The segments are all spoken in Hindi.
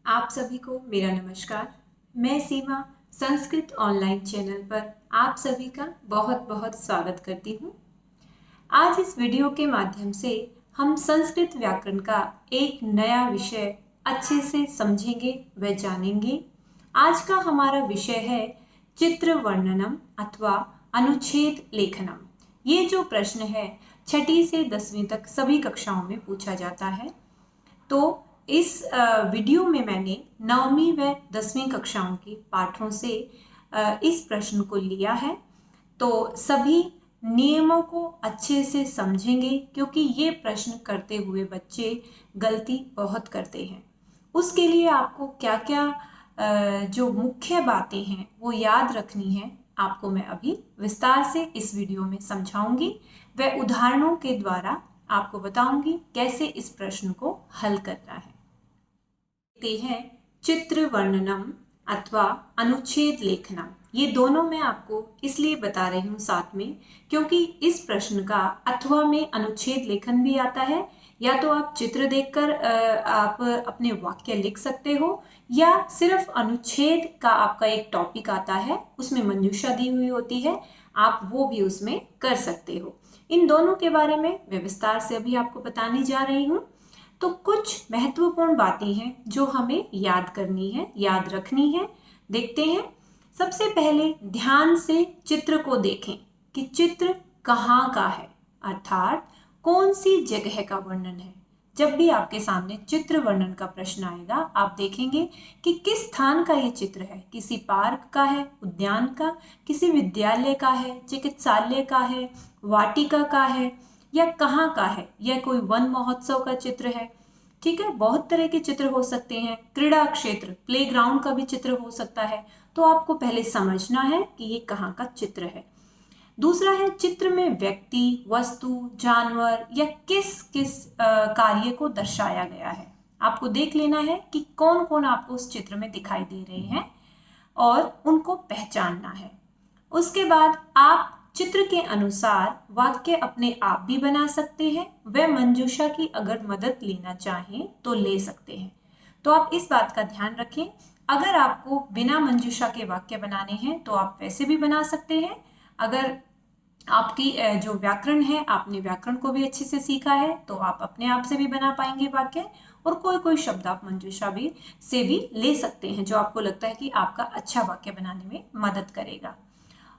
आप सभी को मेरा नमस्कार। मैं सीमा संस्कृत ऑनलाइन चैनल पर आप सभी का बहुत बहुत स्वागत करती हूँ। आज इस वीडियो के माध्यम से हम संस्कृत व्याकरण का एक नया विषय अच्छे से समझेंगे व जानेंगे। आज का हमारा विषय है चित्र वर्णनम अथवा अनुच्छेद लेखनम। ये जो प्रश्न है 6ठी से 10वीं तक सभी कक्षाओं में पूछा जाता है। तो इस वीडियो में मैंने 9वीं व 10वीं कक्षाओं के पाठों से इस प्रश्न को लिया है। तो सभी नियमों को अच्छे से समझेंगे क्योंकि ये प्रश्न करते हुए बच्चे गलती बहुत करते हैं। उसके लिए आपको क्या क्या जो मुख्य बातें हैं वो याद रखनी है, आपको मैं अभी विस्तार से इस वीडियो में समझाऊंगी व उदाहरणों के द्वारा आपको बताऊंगी कैसे इस प्रश्न को हल करना है। देखते हैं चित्र वर्णनम अथवा अनुच्छेद लेखनम। ये दोनों मैं आपको इसलिए बता रही हूँ साथ में क्योंकि इस प्रश्न का अथवा में अनुच्छेद लेखन भी आता है। या तो आप चित्र देखकर आप अपने वाक्य लिख सकते हो या सिर्फ अनुच्छेद का आपका एक टॉपिक आता है, उसमें मंजूषा दी हुई होती है, आप वो भी उसमें कर सकते हो। इन दोनों के बारे में मैं विस्तार से अभी आपको बताने जा रही हूँ। तो कुछ महत्वपूर्ण बातें हैं जो हमें याद करनी है, याद रखनी है। देखते हैं। सबसे पहले ध्यान से चित्र को देखें कि चित्र कहाँ का है, अर्थात कौन सी जगह का वर्णन है। जब भी आपके सामने चित्र वर्णन का प्रश्न आएगा, आप देखेंगे कि किस स्थान का ये चित्र है। किसी पार्क का है, उद्यान का, किसी विद्यालय का है, चिकित्सालय का है, वाटिका का है या कहाँ का है। यह कोई वन महोत्सव का चित्र है। ठीक है, बहुत तरह के चित्र हो सकते हैं। क्रीड़ा क्षेत्र, प्लेग्राउंड का भी चित्र हो सकता है। तो आपको पहले समझना है कि ये कहाँ का चित्र है। दूसरा है, चित्र में व्यक्ति, वस्तु, जानवर या किस किस कार्य को दर्शाया गया है। आपको देख लेना है कि कौन कौन आपको उस चित्र में दिखाई दे रहे हैं और उनको पहचानना है। उसके बाद आप चित्र के अनुसार वाक्य अपने आप भी बना सकते हैं, व मंजूषा की अगर मदद लेना चाहें तो ले सकते हैं। तो आप इस बात का ध्यान रखें, अगर आपको बिना मंजूषा के वाक्य बनाने हैं तो आप वैसे भी बना सकते हैं। अगर आपकी जो व्याकरण है, आपने व्याकरण को भी अच्छे से सीखा है तो आप अपने आप से भी बना पाएंगे वाक्य। और कोई कोई शब्द आप मंजूषा भी से भी ले सकते हैं जो आपको लगता है कि आपका अच्छा वाक्य बनाने में मदद करेगा।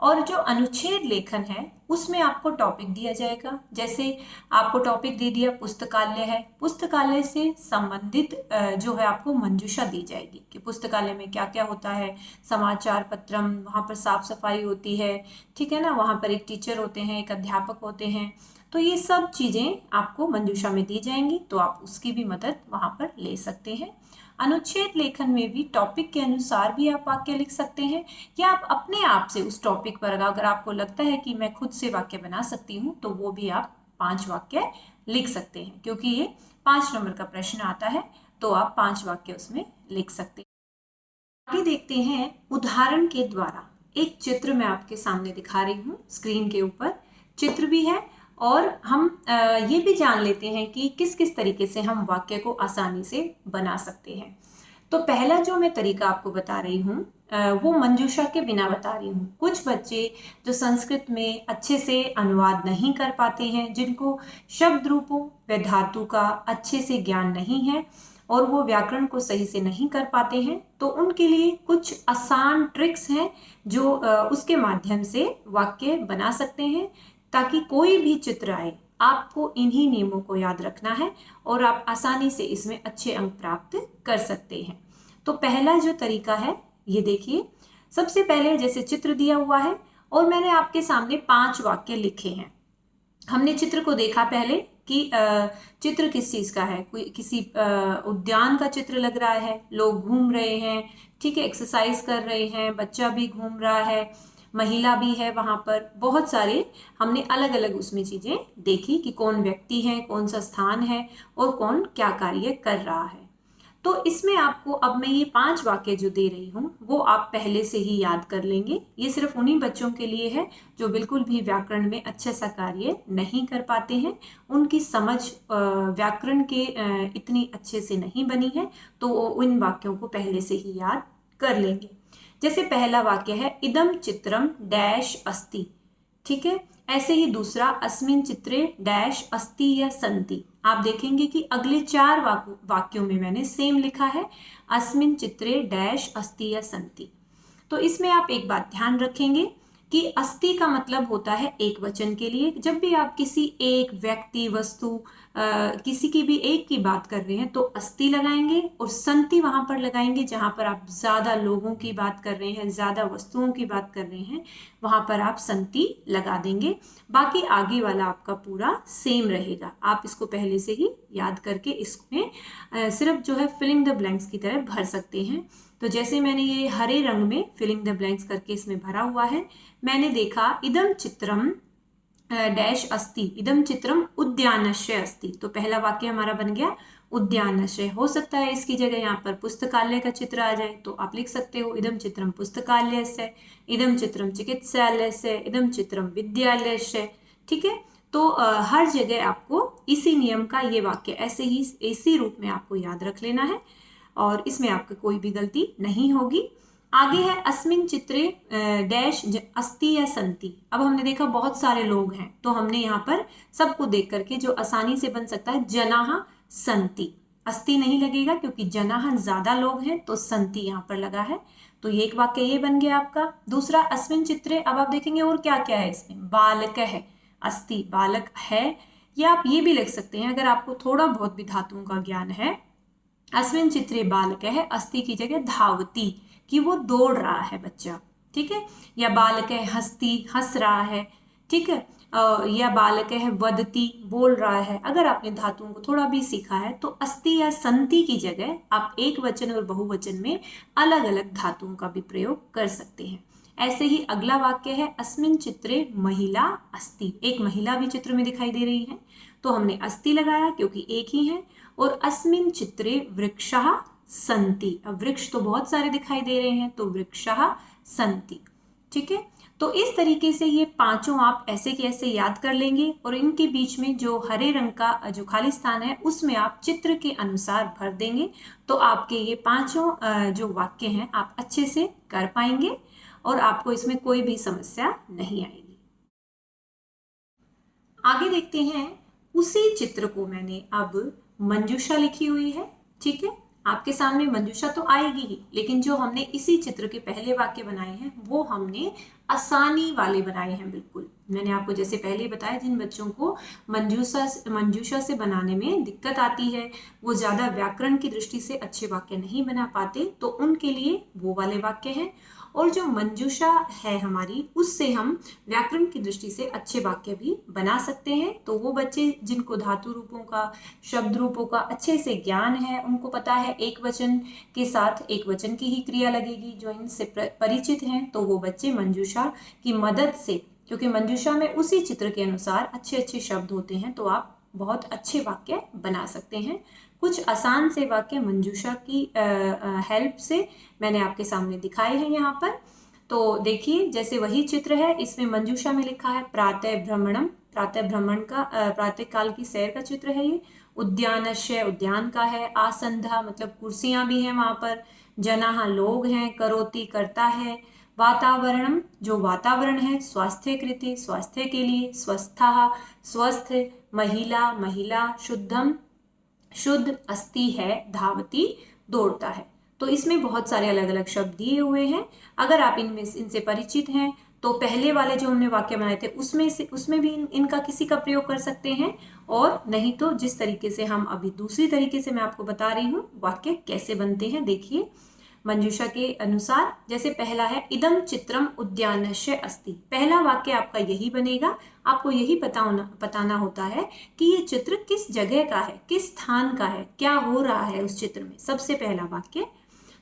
और जो अनुच्छेद लेखन है उसमें आपको टॉपिक दिया जाएगा। जैसे आपको टॉपिक दे दिया पुस्तकालय है, पुस्तकालय से संबंधित जो है आपको मंजूषा दी जाएगी कि पुस्तकालय में क्या क्या होता है। समाचार पत्रम, वहाँ पर साफ सफाई होती है, ठीक है ना, वहाँ पर एक टीचर होते हैं, एक अध्यापक होते हैं। तो ये सब चीजें आपको मंजूषा में दी जाएंगी, तो आप उसकी भी मदद वहाँ पर ले सकते हैं। अनुच्छेद लेखन में भी टॉपिक के अनुसार भी आप वाक्य लिख सकते हैं या आप अपने आप से उस टॉपिक पर अगर आपको लगता है कि मैं खुद से वाक्य बना सकती हूँ तो वो भी आप 5 वाक्य लिख सकते हैं। क्योंकि ये 5 नंबर का प्रश्न आता है तो आप 5 वाक्य उसमें लिख सकते हैं। आगे देखते हैं उदाहरण के द्वारा। एक चित्र मैं आपके सामने दिखा रही हूँ, स्क्रीन के ऊपर चित्र भी है और हम ये भी जान लेते हैं कि किस किस तरीके से हम वाक्य को आसानी से बना सकते हैं। तो पहला जो मैं तरीका आपको बता रही हूँ वो मंजूषा के बिना बता रही हूँ। कुछ बच्चे जो संस्कृत में अच्छे से अनुवाद नहीं कर पाते हैं, जिनको शब्द रूपों व धातु का अच्छे से ज्ञान नहीं है और वो व्याकरण को सही से नहीं कर पाते हैं, तो उनके लिए कुछ आसान ट्रिक्स हैं जो उसके माध्यम से वाक्य बना सकते हैं। ताकि कोई भी चित्र आए, आपको इन्हीं नियमों को याद रखना है और आप आसानी से इसमें अच्छे अंक प्राप्त कर सकते हैं। तो पहला जो तरीका है ये देखिए। सबसे पहले जैसे चित्र दिया हुआ है और मैंने आपके सामने 5 वाक्य लिखे हैं। हमने चित्र को देखा पहले कि चित्र किस चीज का है। कोई किसी उद्यान का चित्र लग रहा है, लोग घूम रहे हैं, ठीक है, एक्सरसाइज कर रहे हैं, बच्चा भी घूम रहा है, महिला भी है वहां पर। बहुत सारे हमने अलग अलग उसमें चीजें देखी कि कौन व्यक्ति है, कौन सा स्थान है और कौन क्या कार्य कर रहा है। तो इसमें आपको अब मैं ये 5 वाक्य जो दे रही हूँ वो आप पहले से ही याद कर लेंगे। ये सिर्फ उन्हीं बच्चों के लिए है जो बिल्कुल भी व्याकरण में अच्छे सा कार्य नहीं कर पाते हैं, उनकी समझ व्याकरण के इतनी अच्छे से नहीं बनी है, तो वो उन वाक्यों को पहले से ही याद कर लेंगे। जैसे पहला वाक्य है इदम चित्रम डैश अस्ति, ठीक है। ऐसे ही दूसरा अस्मिन चित्रे डैश अस्ति या संति। आप देखेंगे कि अगले 4 वाक्यों में मैंने सेम लिखा है, अस्मिन चित्रे डैश अस्ति या संति। तो इसमें आप एक बात ध्यान रखेंगे कि अस्ति का मतलब होता है एक वचन के लिए। जब भी आप किसी एक व्यक्ति, वस्तु, किसी की भी एक की बात कर रहे हैं तो अस्ति लगाएंगे, और संति वहां पर लगाएंगे जहां पर आप ज्यादा लोगों की बात कर रहे हैं, ज्यादा वस्तुओं की बात कर रहे हैं, वहां पर आप संति लगा देंगे। बाकी आगे वाला आपका पूरा सेम रहेगा। आप इसको पहले से ही याद करके इसमें सिर्फ जो है फिलिंग द ब्लैंक्स की तरह भर सकते हैं। तो जैसे मैंने ये हरे रंग में फिलिंग द ब्लैंक्स करके इसमें भरा हुआ है, मैंने देखा इदम चित्रम डैश अस्ति, इदम चित्रम उद्यानस्य अस्ति। तो पहला वाक्य हमारा बन गया उद्यानस्य। हो सकता है इसकी जगह यहाँ पर पुस्तकालय का चित्र आ जाए, तो आप लिख सकते हो इदम चित्रम पुस्तकालय से, इदम चित्रम चिकित्सालय से, इदम चित्रम विद्यालय से, ठीक है। तो हर जगह आपको इसी नियम का ये वाक्य ऐसे ही इसी रूप में आपको याद रख लेना है, और इसमें आपकी कोई भी गलती नहीं होगी। आगे है अस्मिन चित्रे डैश अस्ति या संति। अब हमने देखा बहुत सारे लोग हैं, तो हमने यहाँ पर सबको देख करके जो आसानी से बन सकता है जनाः संति, अस्ति नहीं लगेगा क्योंकि जनाः ज्यादा लोग हैं, तो संति यहाँ पर लगा है। तो ये एक वाक्य ये बन गया आपका। दूसरा अस्मिन चित्रे, अब आप देखेंगे और क्या क्या है इसमें, बालक है, अस्ति बालक है, या आप ये भी लिख सकते हैं अगर आपको थोड़ा बहुत भी धातुओं का ज्ञान है। अस्मिन चित्रे बालक है, अस्ति की जगह धावती, कि वो दौड़ रहा है बच्चा, ठीक है। या बालक है हस्ती, हंस रहा है, ठीक है। या बालक है वदती, बोल रहा है। अगर आपने धातुओं को थोड़ा भी सीखा है तो अस्ति या संति की जगह आप एक वचन और बहुवचन में अलग अलग धातुओं का भी प्रयोग कर सकते हैं। ऐसे ही अगला वाक्य है अस्मिन चित्रे महिला अस्ति, एक महिला भी चित्र में दिखाई दे रही है, तो हमने अस्ति लगाया क्योंकि एक ही है। और अस्मिन चित्रे वृक्षः संति, अब वृक्ष तो बहुत सारे दिखाई दे रहे हैं, तो वृक्षः संति, ठीक है। तो इस तरीके से ये पांचों आप ऐसे के ऐसे याद कर लेंगे, और इनके बीच में जो हरे रंग का जो खाली स्थान है उसमें आप चित्र के अनुसार भर देंगे, तो आपके ये पांचों जो वाक्य हैं आप अच्छे से कर पाएंगे और आपको इसमें कोई भी समस्या नहीं आएगी। आगे देखते हैं, उसी चित्र को मैंने अब मंजूषा लिखी हुई है, ठीक है। आपके सामने मंजूषा तो आएगी ही, लेकिन जो हमने इसी चित्र के पहले वाक्य बनाए हैं वो हमने आसानी वाले बनाए हैं। बिल्कुल मैंने आपको जैसे पहले बताया, जिन बच्चों को मंजूषा से बनाने में दिक्कत आती है, वो ज्यादा व्याकरण की दृष्टि से अच्छे वाक्य नहीं बना पाते, तो उनके लिए वो वाले वाक्य हैं। और जो मंजूषा है हमारी, उससे हम व्याकरण की दृष्टि से अच्छे वाक्य भी बना सकते हैं। तो वो बच्चे जिनको धातु रूपों का, शब्द रूपों का अच्छे से ज्ञान है, उनको पता है एक वचन के साथ एक वचन की ही क्रिया लगेगी, जो इनसे परिचित हैं, तो वो बच्चे मंजूषा की मदद से, क्योंकि मंजूषा में उसी चित्र के अनुसार अच्छे अच्छे शब्द होते हैं, तो आप बहुत अच्छे वाक्य बना सकते हैं। कुछ आसान से वाक्य मंजूषा की हेल्प से मैंने आपके सामने दिखाए हैं यहाँ पर। तो देखिए, जैसे वही चित्र है, इसमें मंजूषा में लिखा है प्रातः भ्रमणम, प्रातः भ्रमण का प्रातः काल की सैर का चित्र है ये। उद्यानस्य, उद्यान का है। आसंधा मतलब कुर्सियां भी हैं वहां पर। जनाः लोग हैं। करोति करता है। वातावरणम जो वातावरण है। स्वास्थ्य कृते स्वास्थ्य के लिए। स्वस्थः स्वस्थ। महिला महिला। शुद्धम शुद्ध। अस्ति है धावती दौड़ता है। तो इसमें बहुत सारे अलग अलग शब्द दिए हुए हैं। अगर आप इनसे परिचित हैं तो पहले वाले जो हमने वाक्य बनाए थे उसमें भी इनका किसी का प्रयोग कर सकते हैं, और नहीं तो जिस तरीके से हम अभी दूसरी तरीके से मैं आपको बता रही हूँ वाक्य कैसे बनते हैं। देखिए मंजूषा के अनुसार, जैसे पहला है इदम चित्रम उद्यानस्य अस्ति। पहला वाक्य आपका यही बनेगा। आपको यही बताना होता है कि ये चित्र किस जगह का है, किस स्थान का है, क्या हो रहा है उस चित्र में। सबसे पहला वाक्य।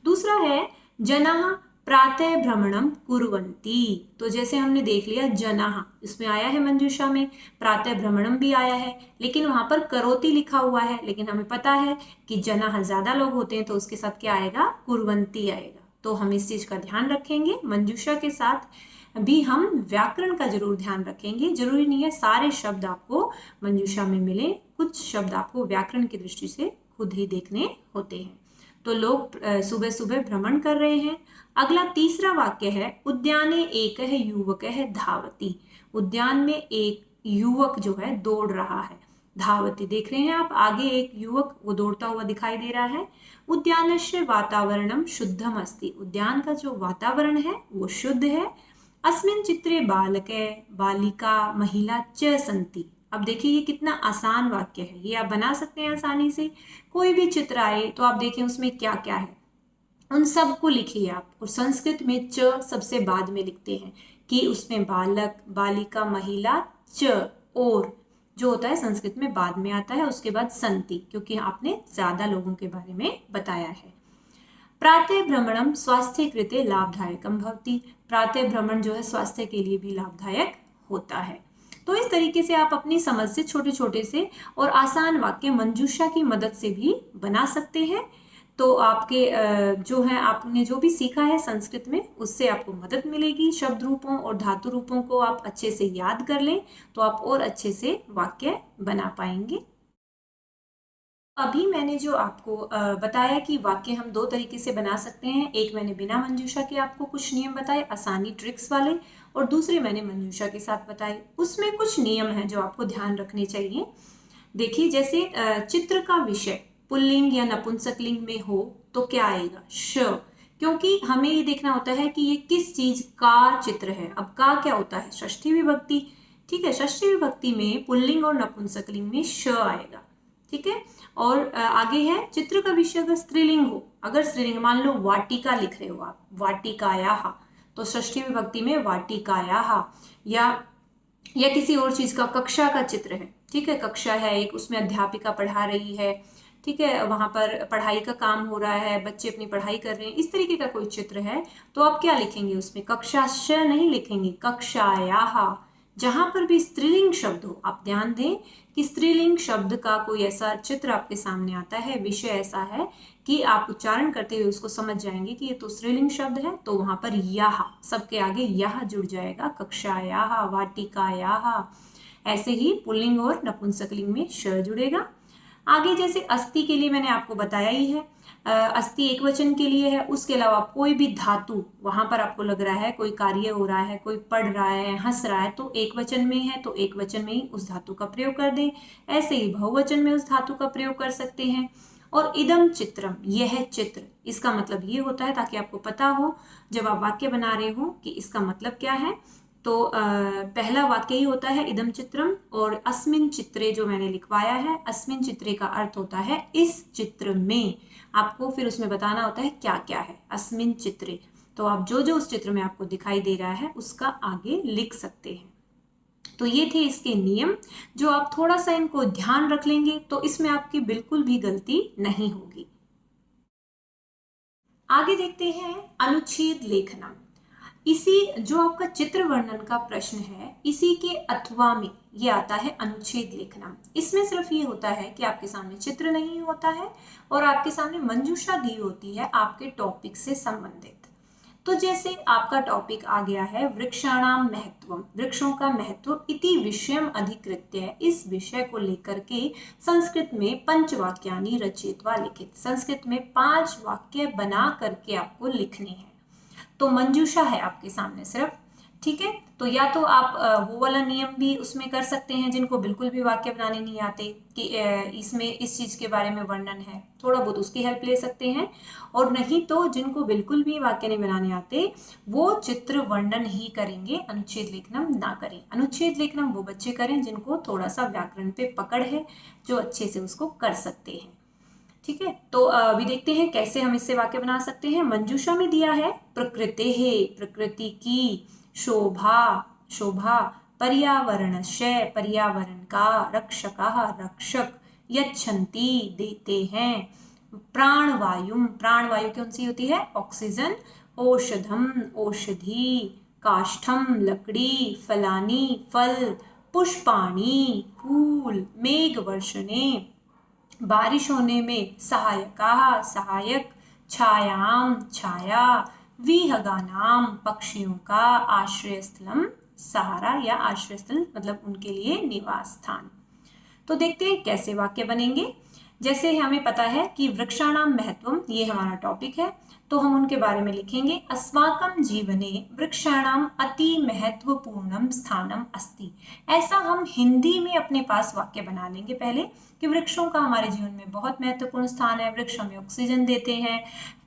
दूसरा है जनाः प्रातः भ्रमणम कुर्वन्ति। तो जैसे हमने देख लिया जनाः, इसमें आया है मंजूषा में, प्रातः भ्रमणम भी आया है, लेकिन वहां पर करोति लिखा हुआ है, लेकिन हमें पता है कि जनाः ज्यादा लोग होते हैं तो उसके साथ क्या आएगा, कुर्वन्ति आएगा। तो हम इस चीज का ध्यान रखेंगे। मंजूषा के साथ भी हम व्याकरण का जरूर ध्यान रखेंगे। जरूरी नहीं है सारे शब्द आपको मंजूषा में मिले, कुछ शब्द आपको व्याकरण की दृष्टि से खुद ही देखने होते हैं। तो लोग सुबह सुबह भ्रमण कर रहे हैं। अगला तीसरा वाक्य है उद्याने एकः युवकः धावति। उद्यान में एक युवक जो है दौड़ रहा है। धावति देख रहे हैं आप, आगे एक युवक वो दौड़ता हुआ दिखाई दे रहा है। उद्यानस्य वातावरणम शुद्धम अस्ति। उद्यान का जो वातावरण है वो शुद्ध है। अस्मिन् चित्रे बालके बालिका महिला च सन्ति। अब देखिए ये कितना आसान वाक्य है, ये आप बना सकते हैं आसानी से। कोई भी चित्र आए तो आप देखें उसमें क्या क्या है, उन सबको लिखिए आप। और संस्कृत में च सबसे बाद में लिखते हैं कि उसमें बालक, बालिका, महिला, च और जो होता है संस्कृत में बाद में आता है, उसके बाद संति, क्योंकि आपने ज्यादा लोगों के बारे में बताया है। प्रातः भ्रमणम स्वास्थ्य कृते लाभदायकम भवति। प्रातः भ्रमण जो है स्वास्थ्य के लिए भी लाभदायक होता है। तो इस तरीके से आप अपनी समझ से छोटे छोटे से और आसान वाक्य मंजूषा की मदद से भी बना सकते हैं। तो आपके जो है आपने जो भी सीखा है संस्कृत में उससे आपको मदद मिलेगी। शब्द रूपों और धातु रूपों को आप अच्छे से याद कर लें तो आप और अच्छे से वाक्य बना पाएंगे। अभी मैंने जो आपको बताया कि वाक्य हम दो तरीके से बना सकते हैं। एक मैंने बिना मंजूषा के आपको कुछ नियम बताए आसानी ट्रिक्स वाले, और दूसरे मैंने मंजूषा के साथ बताए। उसमें कुछ नियम हैं जो आपको ध्यान रखने चाहिए। देखिए जैसे चित्र का विषय पुल्लिंग या नपुंसकलिंग में हो तो क्या आएगा, श, क्योंकि हमें ये देखना होता है कि ये किस चीज का चित्र है। अब का क्या होता है, षष्ठी विभक्ति। ठीक है, षष्ठी विभक्ति में पुल्लिंग और नपुंसकलिंग में श आएगा। ठीक है, और आगे है चित्र का विषय अगर स्त्रीलिंग हो, अगर स्त्रीलिंग मान लो वाटिका लिख रहे हो आप, वाटिकायाः, तो षष्ठी विभक्ति में वाटिकायाः। या किसी और चीज का, कक्षा का चित्र है, ठीक है, कक्षा है एक, उसमें अध्यापिका पढ़ा रही है, ठीक है, वहां पर पढ़ाई का काम हो रहा है, बच्चे अपनी पढ़ाई कर रहे हैं, इस तरीके का कोई चित्र है तो आप क्या लिखेंगे उसमें, कक्षाश्च नहीं लिखेंगे, कक्षायाः। जहां पर भी स्त्रीलिंग शब्द हो, आप ध्यान दें कि स्त्रीलिंग शब्द का कोई ऐसा चित्र आपके सामने आता है, विषय ऐसा है कि आप उच्चारण करते हुए उसको समझ जाएंगे कि ये तो स्त्रीलिंग शब्द है, तो वहां पर याः, सबके आगे याः जुड़ जाएगा, कक्षायाः, वाटिकायाः। ऐसे ही पुल्लिंग और नपुंसकलिंग में श जुड़ेगा। आगे जैसे अस्थि के लिए मैंने आपको बताया ही है, अस्थि एक वचन के लिए है। उसके अलावा कोई भी धातु वहां पर आपको लग रहा है कोई कार्य हो रहा है, कोई पढ़ रहा है, हंस रहा है, तो एक वचन में है तो एक वचन में ही उस धातु का प्रयोग कर दें। ऐसे ही बहुवचन में उस धातु का प्रयोग कर सकते हैं। और इदम चित्रम, यह चित्र, इसका मतलब ये होता है, ताकि आपको पता हो जब आप वाक्य बना रहे हो कि इसका मतलब क्या है। तो पहला वाक्य ही होता है इदम चित्रम, और अस्मिन चित्रे जो मैंने लिखवाया है, अस्मिन चित्रे का अर्थ होता है इस चित्र में। आपको फिर उसमें बताना होता है क्या क्या है अस्मिन चित्रे, तो आप जो जो उस चित्र में आपको दिखाई दे रहा है उसका आगे लिख सकते हैं। तो ये थे इसके नियम, जो आप थोड़ा सा इनको ध्यान रख लेंगे तो इसमें आपकी बिल्कुल भी गलती नहीं होगी। आगे देखते हैं अनुच्छेद लेखना। इसी जो आपका चित्र वर्णन का प्रश्न है, इसी के अथवा में ये आता है अनुच्छेद लिखना। इसमें सिर्फ ये होता है कि आपके सामने चित्र नहीं होता है और आपके सामने मंजूषा दी होती है आपके टॉपिक से संबंधित। तो जैसे आपका टॉपिक आ गया है वृक्षाणाम महत्वम, वृक्षों का महत्व, इति विषयम अधिकृत्य, इस विषय को लेकर के संस्कृत में पंचवाक्यानि रचयित्वा लिखित, संस्कृत में 5 वाक्य बना करके आपको लिखने हैं। तो मंजूषा है आपके सामने सिर्फ, ठीक है। तो या तो आप वो वाला नियम भी उसमें कर सकते हैं जिनको बिल्कुल भी वाक्य बनाने नहीं आते कि इसमें इस चीज के बारे में वर्णन है, थोड़ा बहुत उसकी हेल्प ले सकते हैं। और नहीं तो जिनको बिल्कुल भी वाक्य नहीं बनाने आते वो चित्र वर्णन ही करेंगे, अनुच्छेद लेखनम ना करें। अनुच्छेद लेखनम वो बच्चे करें जिनको थोड़ा सा व्याकरण पे पकड़ है, जो अच्छे से उसको कर सकते हैं। ठीक है, तो अभी देखते हैं कैसे हम इससे वाक्य बना सकते हैं। मंजूषा में दिया है प्रकृते, प्रकृति की, शोभा, शोभा, पर्यावरणस्य, पर्यावरण का, रक्षकः, रक्षक, यच्छन्ति, देते हैं, प्राणवायु, प्राणवायु कौन सी होती है, ऑक्सीजन, औषधम औषधि, काष्ठम लकड़ी, फलानी फल, पुष्पाणि फूल, मेघ वर्षणे बारिश होने में, सहायकाः सहायक, छायाम छाया, विहगानाम पक्षियों का, आश्रय स्थलम सहारा या आश्रय स्थल मतलब उनके लिए निवास स्थान। तो देखते हैं कैसे वाक्य बनेंगे। जैसे हमें पता है कि वृक्षाणाम महत्वम, ये हमारा टॉपिक है, तो हम उनके बारे में लिखेंगे। अस्माकं जीवने वृक्षाणाम अति महत्वपूर्णम स्थानम अस्ति। ऐसा हम हिंदी में अपने पास वाक्य बना लेंगे पहले कि वृक्षों का हमारे जीवन में बहुत महत्वपूर्ण स्थान है। वृक्ष हमें ऑक्सीजन देते हैं,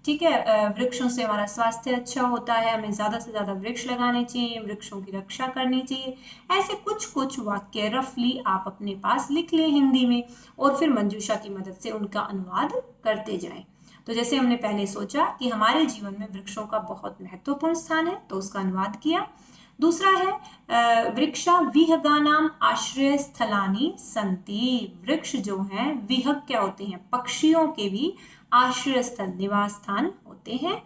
ठीक है, वृक्षों से हमारा स्वास्थ्य अच्छा होता है, हमें ज़्यादा से ज़्यादा वृक्ष लगाने चाहिए, वृक्षों की रक्षा करनी चाहिए। ऐसे कुछ कुछ वाक्य रफली आप अपने पास लिख लें हिंदी में और फिर मंजूषा की मदद से उनका अनुवाद करते जाएं। तो जैसे हमने पहले सोचा कि हमारे जीवन में वृक्षों का बहुत महत्वपूर्ण स्थान है, तो उसका अनुवाद किया। दूसरा है वृक्षा विहगानाम आश्रय स्थलानि संति। वृक्ष जो हैं विहग क्या होते हैं, पक्षियों के भी आश्रय स्थल निवास स्थान होते हैं।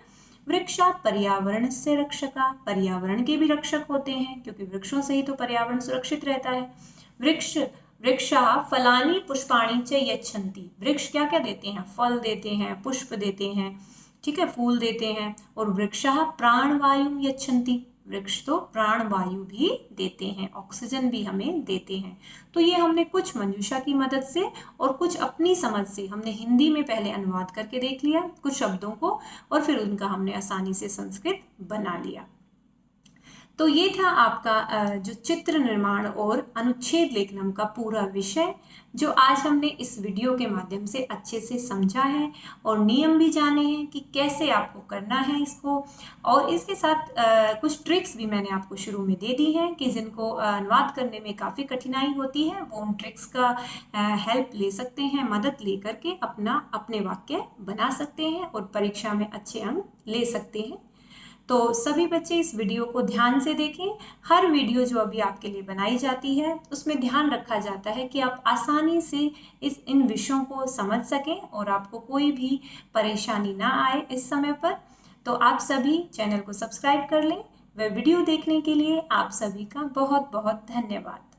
वृक्षा पर्यावरण से रक्षका, पर्यावरण के भी रक्षक होते हैं क्योंकि वृक्षों से ही तो पर्यावरण सुरक्षित रहता है। वृक्षाः फलानि पुष्पाणि च यच्छन्ति। वृक्ष क्या क्या देते हैं, फल देते हैं, पुष्प देते हैं, ठीक है, फूल देते हैं। और वृक्षाः प्राणवायु यच्छन्ति। वृक्ष तो प्राणवायु भी देते हैं, ऑक्सीजन भी हमें देते हैं। तो ये हमने कुछ मंजूषा की मदद से और कुछ अपनी समझ से हमने हिंदी में पहले अनुवाद करके देख लिया कुछ शब्दों को, और फिर उनका हमने आसानी से संस्कृत बना लिया। तो ये था आपका जो चित्र निर्माण और अनुच्छेद लेखनम का पूरा विषय, जो आज हमने इस वीडियो के माध्यम से अच्छे से समझा है और नियम भी जाने हैं कि कैसे आपको करना है इसको। और इसके साथ कुछ ट्रिक्स भी मैंने आपको शुरू में दे दी हैं कि जिनको अनुवाद करने में काफ़ी कठिनाई होती है वो उन ट्रिक्स का हेल्प ले सकते हैं, मदद ले करके अपने वाक्य बना सकते हैं और परीक्षा में अच्छे अंक ले सकते हैं। तो सभी बच्चे इस वीडियो को ध्यान से देखें। हर वीडियो जो अभी आपके लिए बनाई जाती है उसमें ध्यान रखा जाता है कि आप आसानी से इन विषयों को समझ सकें और आपको कोई भी परेशानी ना आए इस समय पर। तो आप सभी चैनल को सब्सक्राइब कर लें। वह वीडियो देखने के लिए आप सभी का बहुत बहुत धन्यवाद।